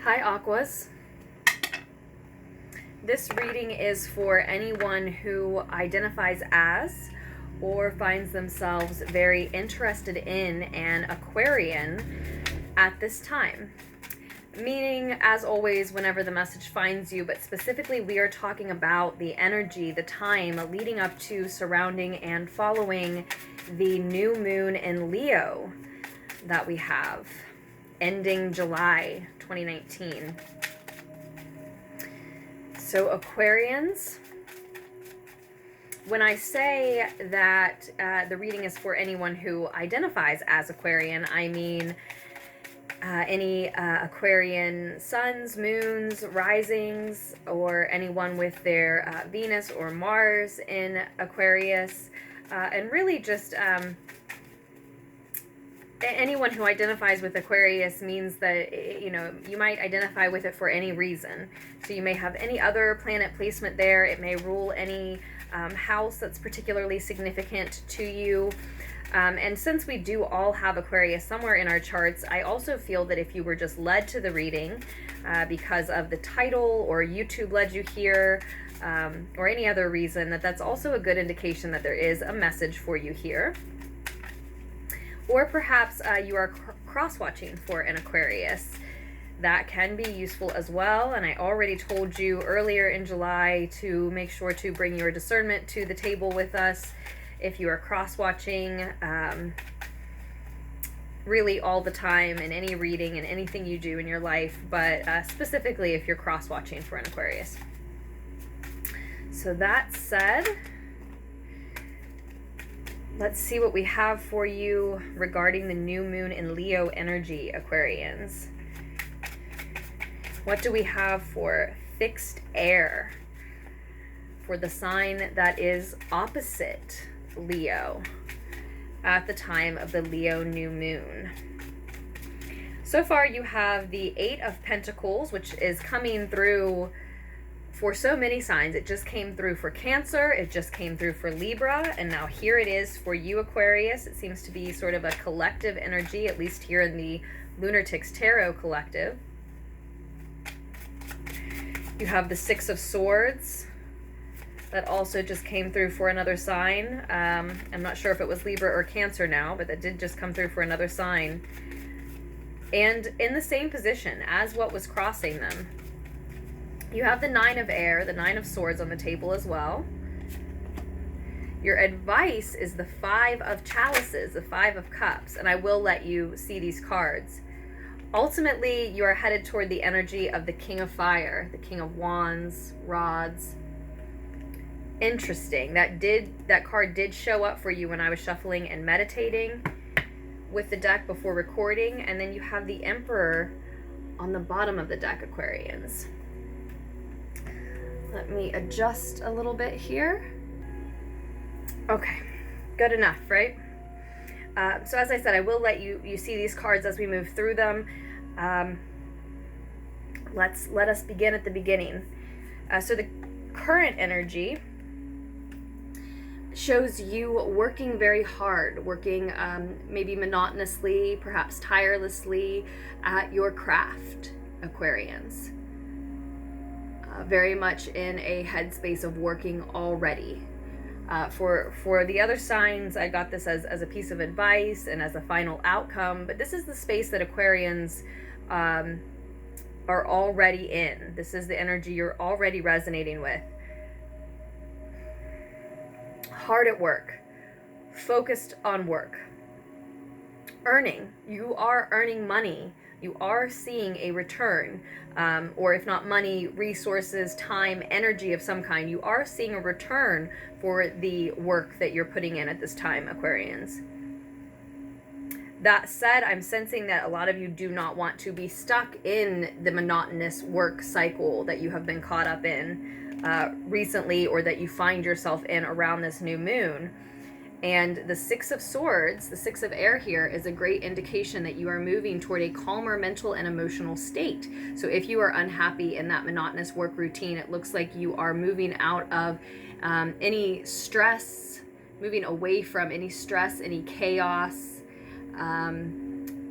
Hi Aquas. This reading is for anyone who identifies as or finds themselves very interested in an Aquarian at this time. Meaning, as always, whenever the message finds you, but specifically we are talking about the energy, the time leading up to, surrounding, and following the new moon in Leo that we have, ending July 2019. So Aquarians, when I say that the reading is for anyone who identifies as Aquarian, I mean any Aquarian suns, moons, risings, or anyone with their Venus or Mars in Aquarius, and really just anyone who identifies with Aquarius means that, you know, you might identify with it for any reason. So you may have any other planet placement there. It may rule any house that's particularly significant to you. And since we do all have Aquarius somewhere in our charts, I also feel that if you were just led to the reading because of the title, or YouTube led you here, or any other reason, that's also a good indication that there is a message for you here. Or perhaps you are cross-watching for an Aquarius. That can be useful as well. And I already told you earlier in July to make sure to bring your discernment to the table with us if you are cross-watching, really all the time in any reading and anything you do in your life, but specifically if you're cross-watching for an Aquarius. So that said, let's see what we have for you regarding the new moon in Leo energy, Aquarians. What do we have for fixed air for the sign that is opposite Leo at the time of the Leo new moon? So far you have the Eight of Pentacles, which is coming through for so many signs. It just came through for Cancer, it just came through for Libra, and now here it is for you, Aquarius. It seems to be sort of a collective energy, at least here in the Lunartics Tarot collective. You have the Six of Swords that also just came through for another sign. I'm not sure if it was Libra or Cancer now, but that did just come through for another sign. And in the same position as what was crossing them, you have the Nine of Air, the Nine of Swords on the table as well. Your advice is the Five of Chalices, the Five of Cups, and I will let you see these cards. Ultimately, you are headed toward the energy of the King of Fire, the King of Wands, Rods. Interesting. That card did show up for you when I was shuffling and meditating with the deck before recording, and then you have the Emperor on the bottom of the deck, Aquarians. Let me adjust a little bit here. Okay, good enough, right? So as I said, I will let you see these cards as we move through them. Let us begin at the beginning. So the current energy shows you working very hard, working maybe monotonously, perhaps tirelessly at your craft, Aquarians. Very much in a headspace of working already. For the other signs, I got this as a piece of advice and as a final outcome, but this is the space that Aquarians are already in. This is the energy you're already resonating with. Hard at work, focused on work, earning. You are earning money. You are seeing a return, or if not money, resources, time, energy of some kind. You are seeing a return for the work that you're putting in at this time, Aquarians. That said, I'm sensing that a lot of you do not want to be stuck in the monotonous work cycle that you have been caught up in recently, or that you find yourself in around this new moon. And the Six of Swords, the Six of Air here, is a great indication that you are moving toward a calmer mental and emotional state. So if you are unhappy in that monotonous work routine, it looks like you are moving out of any stress, moving away from any stress, any chaos,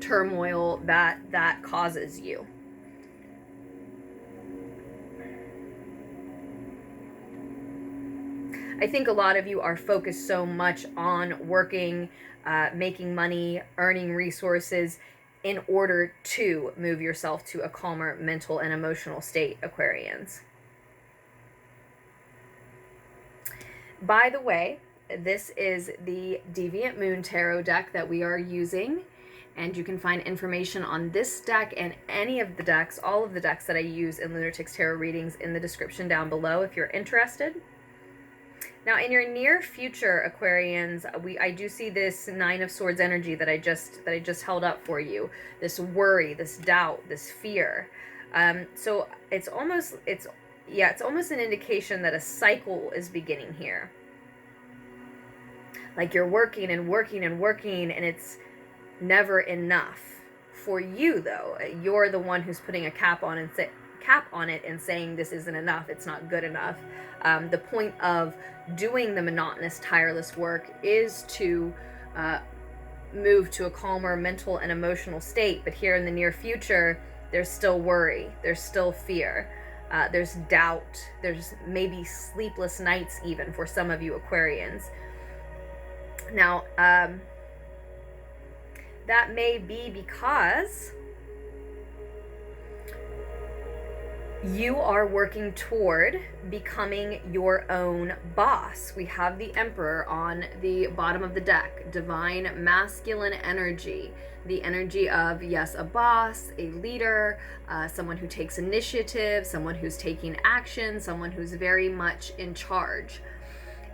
turmoil that causes you. I think a lot of you are focused so much on working, making money, earning resources in order to move yourself to a calmer mental and emotional state, Aquarians. By the way, this is the Deviant Moon Tarot deck that we are using, and you can find information on this deck and any of the decks, all of the decks that I use in Lunartics Tarot readings, in the description down below if you're interested. Now, in your near future, Aquarians, I do see this Nine of Swords energy that I just held up for you. This worry, this doubt, this fear. So it's almost an indication that a cycle is beginning here. Like you're working and working and working, and it's never enough. For you, though, you're the one who's putting a cap on it and saying this isn't enough, it's not good enough. The point of doing the monotonous, tireless work is to move to a calmer mental and emotional state. But here in the near future, there's still worry, there's still fear, there's doubt, there's maybe sleepless nights even for some of you Aquarians. Now, that may be because you are working toward becoming your own boss. We have the Emperor on the bottom of the deck, divine masculine energy, the energy of, yes, a boss, a leader, someone who takes initiative, someone who's taking action, someone who's very much in charge.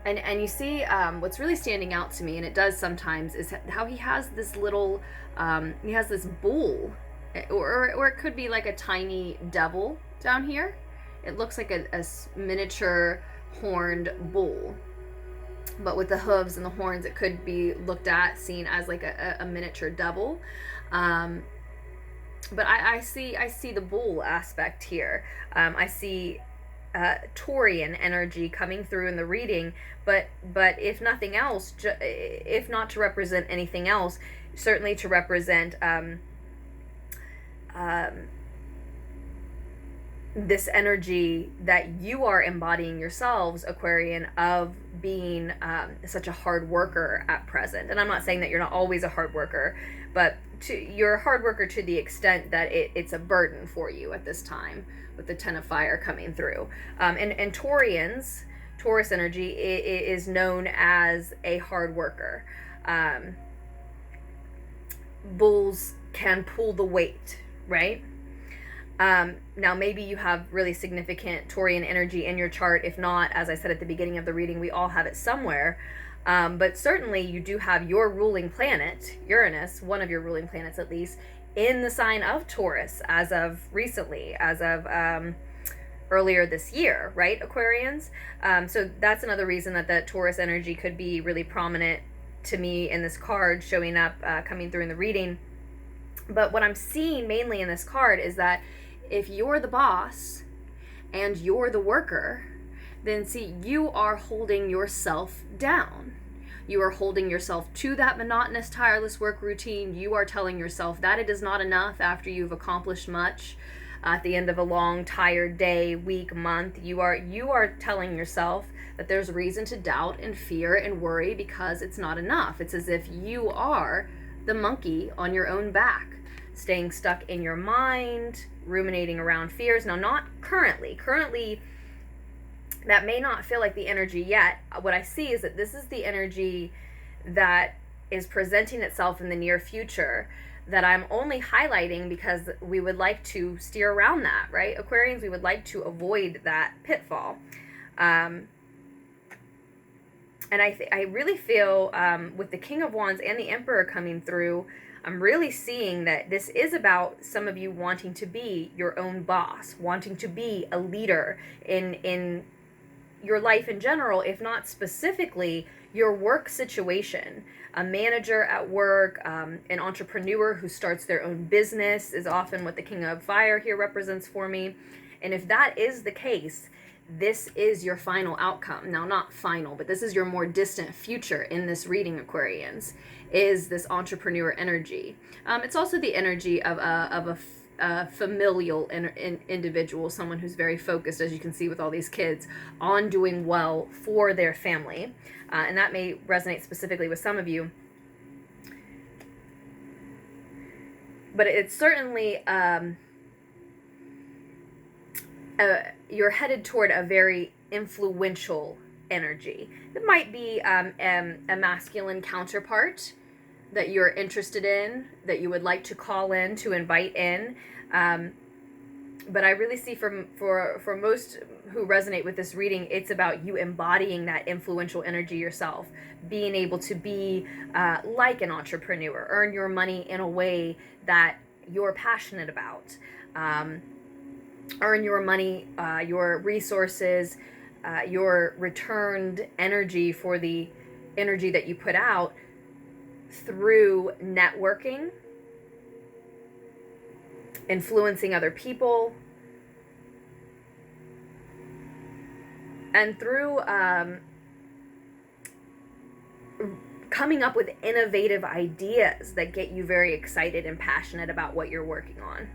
And you see, what's really standing out to me, and it does sometimes, is how he has this little, he has this bull, or it could be like a tiny devil down here. It looks like a miniature horned bull, but with the hooves and the horns, it could be seen as like a miniature devil. But I see the bull aspect here. I see Taurian energy coming through in the reading, but if nothing else, if not to represent anything else, certainly to represent this energy that you are embodying yourselves, Aquarian, of being such a hard worker at present. And I'm not saying that you're not always a hard worker, but you're a hard worker to the extent that it's a burden for you at this time, with the Ten of Fire coming through. And Taurus energy is known as a hard worker. Bulls can pull the weight, right? Now, maybe you have really significant Taurian energy in your chart. If not, as I said at the beginning of the reading, we all have it somewhere. But certainly you do have your ruling planet, Uranus, one of your ruling planets at least, in the sign of Taurus as of recently, as of earlier this year, right, Aquarians? So that's another reason that the Taurus energy could be really prominent to me in this card, showing up, coming through in the reading. But what I'm seeing mainly in this card is that if you're the boss and you're the worker, then see, you are holding yourself down. You are holding yourself to that monotonous, tireless work routine. You are telling yourself that it is not enough after you've accomplished much. At the end of a long, tired day, week, month, you are telling yourself that there's reason to doubt and fear and worry because it's not enough. It's as if you are the monkey on your own back, staying stuck in your mind, ruminating around fears. Now, not currently. Currently, that may not feel like the energy yet. What I see is that this is the energy that is presenting itself in the near future, that I'm only highlighting because we would like to steer around that, right? Aquarians, we would like to avoid that pitfall. And I really feel with the King of Wands and the Emperor coming through, I'm really seeing that this is about some of you wanting to be your own boss, wanting to be a leader in your life in general, if not specifically your work situation. A manager at work, an entrepreneur who starts their own business is often what the King of Fire here represents for me. And if that is the case, this is your final outcome. Now, not final, but this is your more distant future in this reading, Aquarians, is this entrepreneur energy. It's also the energy of familial individual, someone who's very focused, as you can see with all these kids, on doing well for their family. And that may resonate specifically with some of you. But it's certainly, you're headed toward a very influential energy. It might be a masculine counterpart that you're interested in, that you would like to call in, to invite in. But I really see for most who resonate with this reading, it's about you embodying that influential energy yourself, being able to be like an entrepreneur, earn your money in a way that you're passionate about, earn your money, your resources, your returned energy for the energy that you put out through networking, influencing other people, and through coming up with innovative ideas that get you very excited and passionate about what you're working on.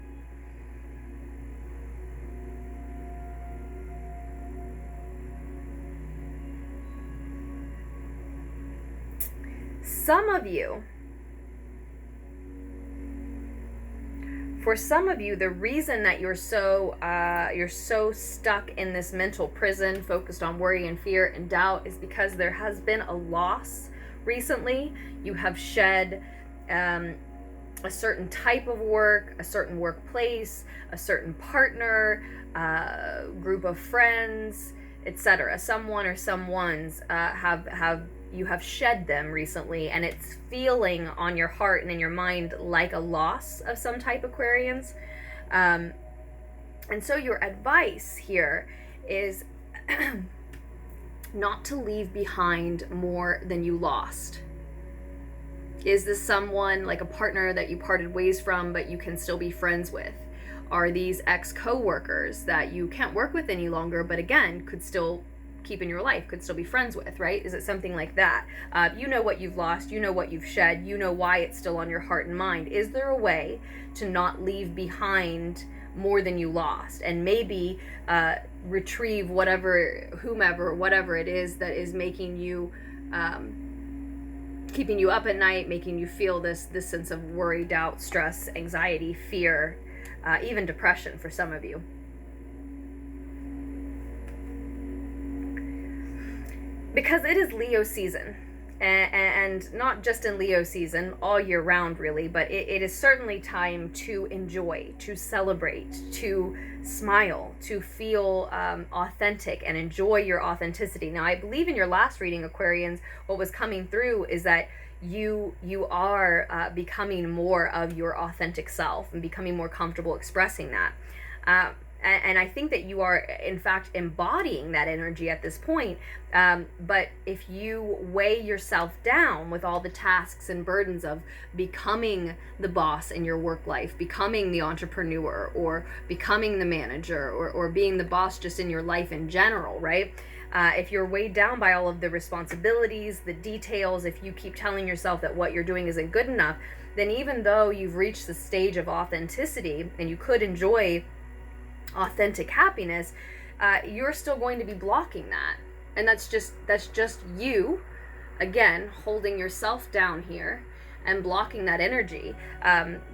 For some of you, the reason that you're so stuck in this mental prison, focused on worry and fear and doubt, is because there has been a loss recently. You have shed a certain type of work, a certain workplace, a certain partner, group of friends, etc. Someone or someones you have shed them recently, and it's feeling on your heart and in your mind like a loss of some type, Aquarians. And so your advice here is not to leave behind more than you lost. Is this someone, like a partner that you parted ways from but you can still be friends with? Are these ex-co-workers that you can't work with any longer, but again could still keep in your life, could still be friends with, right? Is it something like that? You know what you've lost, you know what you've shed, you know why it's still on your heart and mind. Is there a way to not leave behind more than you lost, and maybe retrieve whatever it is that is making you, keeping you up at night, making you feel this sense of worry, doubt, stress, anxiety, fear, even depression for some of you? Because it is Leo season, and not just in Leo season, all year round really, but it is certainly time to enjoy, to celebrate, to smile, to feel authentic and enjoy your authenticity. Now, I believe in your last reading, Aquarians, what was coming through is that you are becoming more of your authentic self and becoming more comfortable expressing that. And I think that you are, in fact, embodying that energy at this point. But if you weigh yourself down with all the tasks and burdens of becoming the boss in your work life, becoming the entrepreneur, or becoming the manager, or being the boss just in your life in general, right? If you're weighed down by all of the responsibilities, the details, if you keep telling yourself that what you're doing isn't good enough, then even though you've reached the stage of authenticity and you could enjoy authentic happiness, you're still going to be blocking that. And that's just you, again, holding yourself down here and blocking that energy.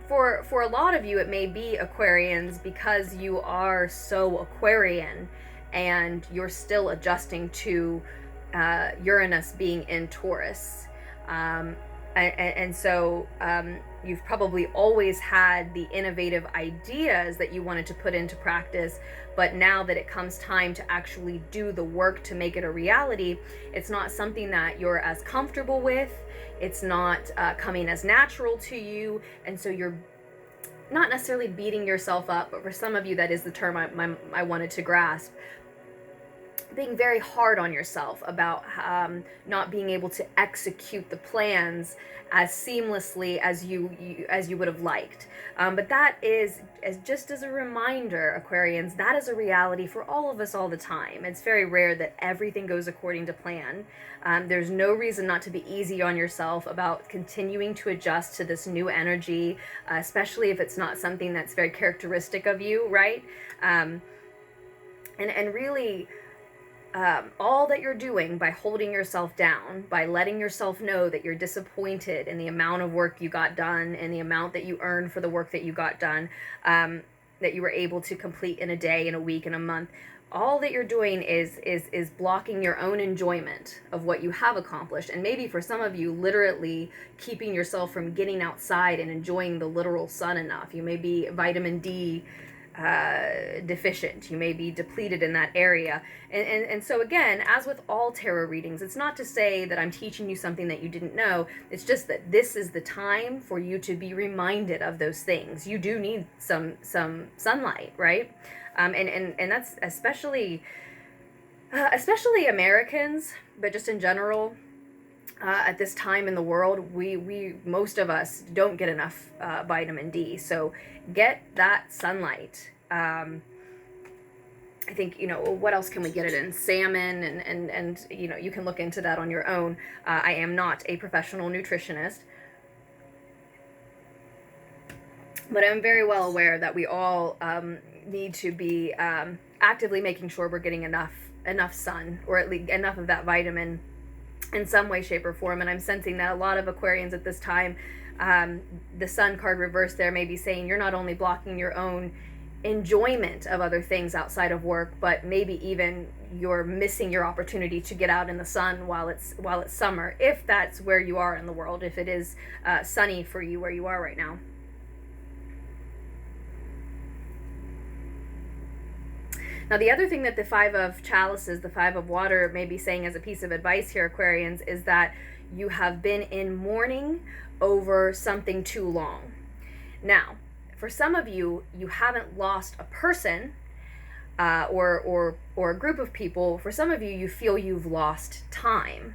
For a lot of you, it may be, Aquarians, because you are so Aquarian and you're still adjusting to Uranus being in Taurus. And so you've probably always had the innovative ideas that you wanted to put into practice, but now that it comes time to actually do the work to make it a reality, it's not something that you're as comfortable with. It's not coming as natural to you, and so you're not necessarily beating yourself up, but for some of you, that is the term I wanted to grasp. being very hard on yourself about not being able to execute the plans as seamlessly as you would have liked. But that is, just as a reminder, Aquarians, that is a reality for all of us all the time. It's very rare that everything goes according to plan. There's no reason not to be easy on yourself about continuing to adjust to this new energy, especially if it's not something that's very characteristic of you, right? And really, all that you're doing by holding yourself down, by letting yourself know that you're disappointed in the amount of work you got done and the amount that you earned for the work that you got done, that you were able to complete in a day, in a week, in a month, all that you're doing is blocking your own enjoyment of what you have accomplished. And maybe for some of you, literally keeping yourself from getting outside and enjoying the literal sun enough. You may be vitamin D deficient. You may be depleted in that area. And so again, as with all tarot readings, it's not to say that I'm teaching you something that you didn't know. It's just that this is the time for you to be reminded of those things. You do need some sunlight, right? And that's especially Americans, but just in general, at this time in the world, we most of us don't get enough vitamin D. So get that sunlight. I think, what else can we get it in? Salmon, and you can look into that on your own. I am not a professional nutritionist, but I'm very well aware that we all need to be actively making sure we're getting enough sun, or at least enough of that vitamin in some way, shape, or form. And I'm sensing that a lot of Aquarians at this time, the sun card reversed there may be saying you're not only blocking your own enjoyment of other things outside of work, but maybe even you're missing your opportunity to get out in the sun while it's summer, if that's where you are in the world, if it is sunny for you where you are right now. Now, the other thing that the Five of Chalices, the Five of Water, may be saying as a piece of advice here, Aquarians, is that you have been in mourning over something too long. Now, for some of you, you haven't lost a person or a group of people. For some of you, you feel you've lost time.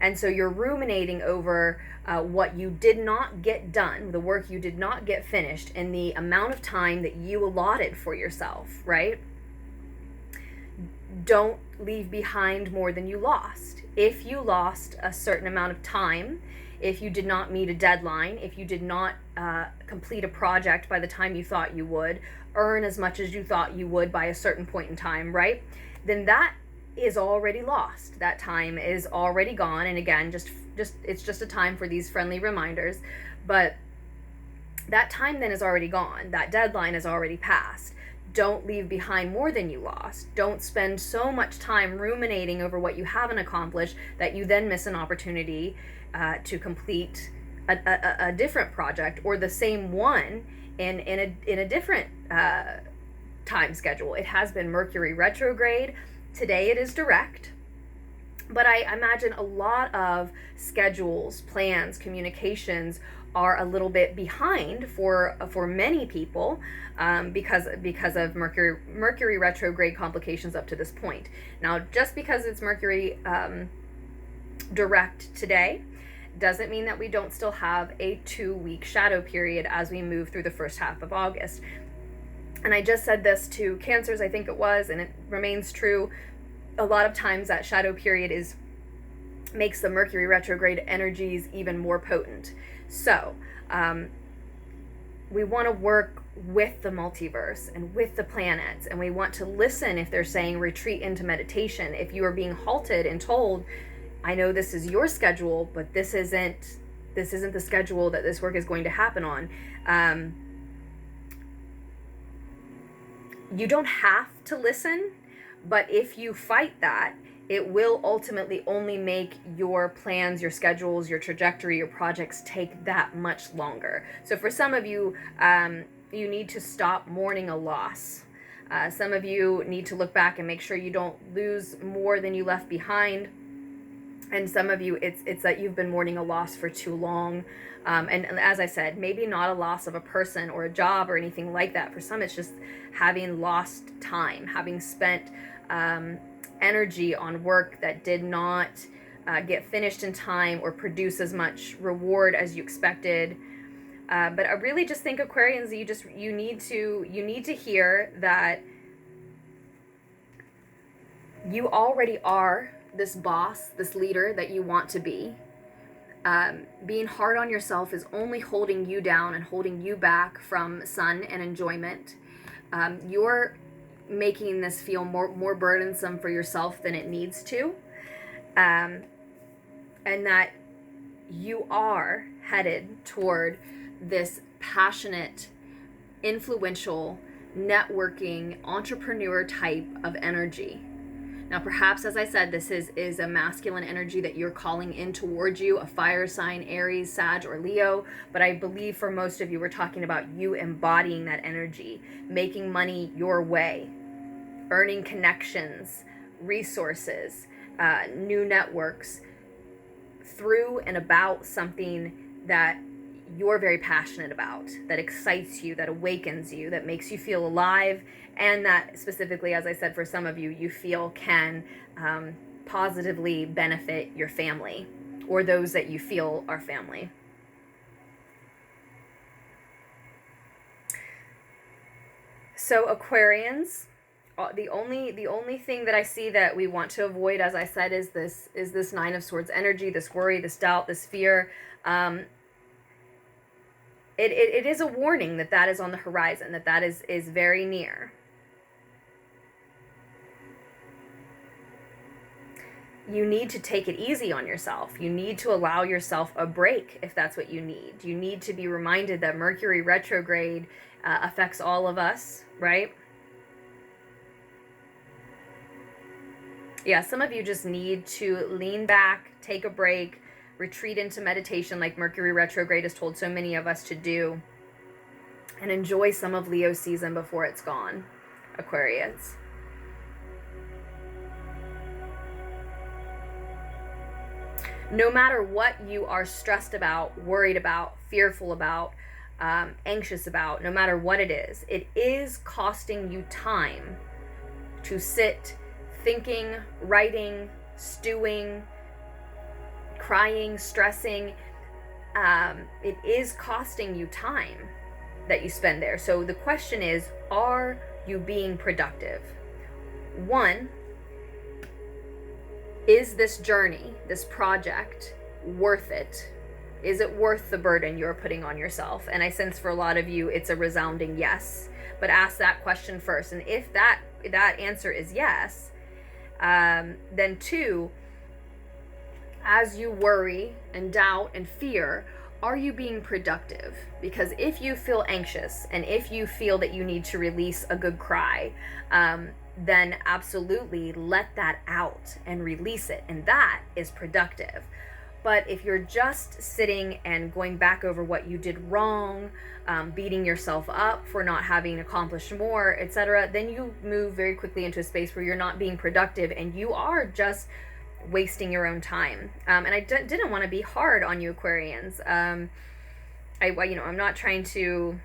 And so you're ruminating over what you did not get done, the work you did not get finished, and the amount of time that you allotted for yourself, right? Don't leave behind more than you lost. If you lost a certain amount of time, if you did not meet a deadline, if you did not complete a project by the time you thought you would, earn as much as you thought you would by a certain point in time, right? Then that is already lost. That time is already gone. And again, just it's just a time for these friendly reminders. But that time then is already gone. That deadline is already passed. Don't leave behind more than you lost. Don't spend so much time ruminating over what you haven't accomplished that you then miss an opportunity to complete a different project, or the same one in a different time schedule. It has been Mercury retrograde. Today it is direct. But I imagine a lot of schedules, plans, communications are a little bit behind for many people because of Mercury retrograde complications up to this point. Now, just because it's Mercury direct today doesn't mean that we don't still have a 2-week shadow period as we move through the first half of August. And I just said this to Cancers, I think it was, and it remains true. A lot of times that shadow period makes the Mercury retrograde energies even more potent. So we want to work with the multiverse and with the planets, and we want to listen if they're saying retreat into meditation. If you are being halted and told, I know this is your schedule, but this isn't the schedule that this work is going to happen on. You don't have to listen, but if you fight that, it will ultimately only make your plans, your schedules, your trajectory, your projects take that much longer. So for some of you, you need to stop mourning a loss. Some of you need to look back and make sure you don't lose more than you left behind. And some of you, it's that you've been mourning a loss for too long. And as I said, maybe not a loss of a person or a job or anything like that. For some, it's just having lost time, having spent energy on work that did not get finished in time or produce as much reward as you expected. But I really just think, Aquarians, you need to hear that you already are this boss, this leader that you want to be. Being hard on yourself is only holding you down and holding you back from sun and enjoyment. You're making this feel more burdensome for yourself than it needs to. And that you are headed toward this passionate, influential, networking, entrepreneur type of energy. Now, perhaps, as I said, this is a masculine energy that you're calling in towards you, a fire sign, Aries, Sag, or Leo. But I believe for most of you, we're talking about you embodying that energy, making money your way, earning connections, resources, new networks through and about something that you're very passionate about, that excites you, that awakens you, that makes you feel alive, and that specifically, as I said, for some of you, you feel can positively benefit your family or those that you feel are family. So Aquarians, the only thing that I see that we want to avoid, as I said, is this Nine of Swords energy, this worry, this doubt, this fear. It is a warning that is on the horizon, that is very near. You need to take it easy on yourself. You need to allow yourself a break if that's what you need. You need to be reminded that Mercury retrograde affects all of us, right? Yeah, some of you just need to lean back, take a break, retreat into meditation like Mercury retrograde has told so many of us to do, and enjoy some of Leo's season before it's gone, Aquarius. No matter what you are stressed about, worried about, fearful about, anxious about, no matter what it is costing you time to sit thinking, writing, stewing, crying, stressing. It is costing you time that you spend there. So the question is, are you being productive? One, is this journey, this project, worth it? Is it worth the burden you're putting on yourself? And I sense for a lot of you, it's a resounding yes. But ask that question first. And if that answer is yes, then two, as you worry and doubt and fear, are you being productive? Because if you feel anxious and if you feel that you need to release a good cry, then absolutely let that out and release it. And that is productive. But if you're just sitting and going back over what you did wrong, beating yourself up for not having accomplished more, etc., then you move very quickly into a space where you're not being productive and you are just wasting your own time. And I didn't want to be hard on you, Aquarians. I'm not trying to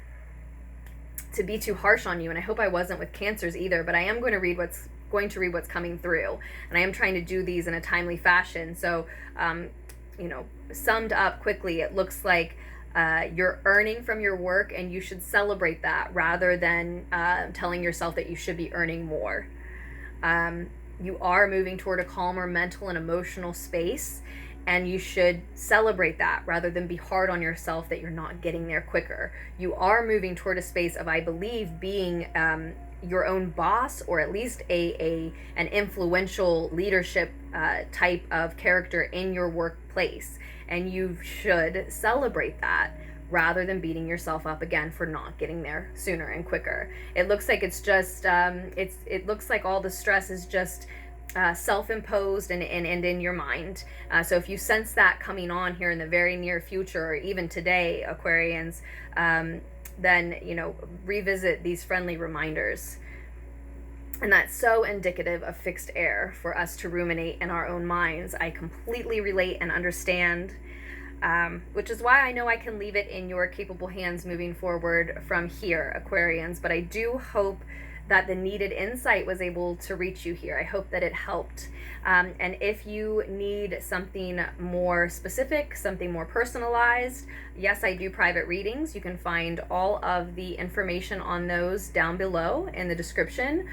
be too harsh on you, and I hope I wasn't with Cancers either, but I am going to read what's coming through, and I am trying to do these in a timely fashion. So summed up quickly, it looks like you're earning from your work and you should celebrate that rather than telling yourself that you should be earning more. You are moving toward a calmer mental and emotional space, and you should celebrate that rather than be hard on yourself that you're not getting there quicker. You are moving toward a space of, I believe, being your own boss, or at least an influential leadership type of character in your workplace. And you should celebrate that rather than beating yourself up again for not getting there sooner and quicker. It looks like it's just, it looks like all the stress is just self-imposed and in your mind. So if you sense that coming on here in the very near future, or even today, Aquarians, then, revisit these friendly reminders. And that's so indicative of fixed air for us to ruminate in our own minds. I completely relate and understand, which is why I know I can leave it in your capable hands moving forward from here, Aquarians. But I do hope that the needed insight was able to reach you here. I hope that it helped. And if you need something more specific, something more personalized, yes, I do private readings. You can find all of the information on those down below in the description.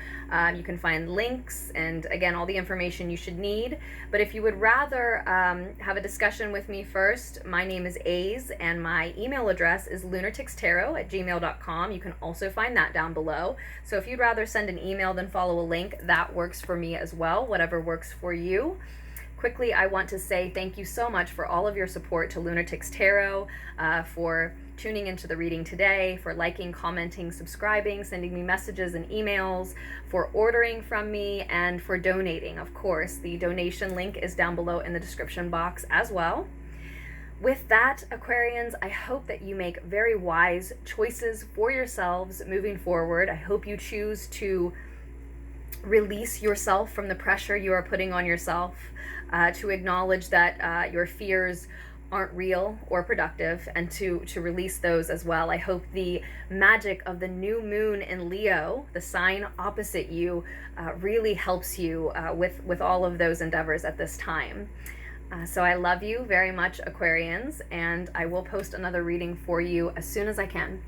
You can find links and, again, all the information you should need. But if you would rather have a discussion with me first, my name is Aze, and my email address is LunarticksTarot@gmail.com. You can also find that down below. So if you'd rather send an email than follow a link, that works for me as well, whatever works for you. Quickly, I want to say thank you so much for all of your support to Lunartics Tarot, for tuning into the reading today, for liking, commenting, subscribing, sending me messages and emails, for ordering from me, and for donating. Of course, the donation link is down below in the description box as well. With that, Aquarians, I hope that you make very wise choices for yourselves moving forward. I hope you choose to release yourself from the pressure you are putting on yourself, to acknowledge that your fears aren't real or productive, and to release those as well. I hope the magic of the new moon in Leo, the sign opposite you, really helps you with all of those endeavors at this time. So I love you very much, Aquarians, and I will post another reading for you as soon as I can.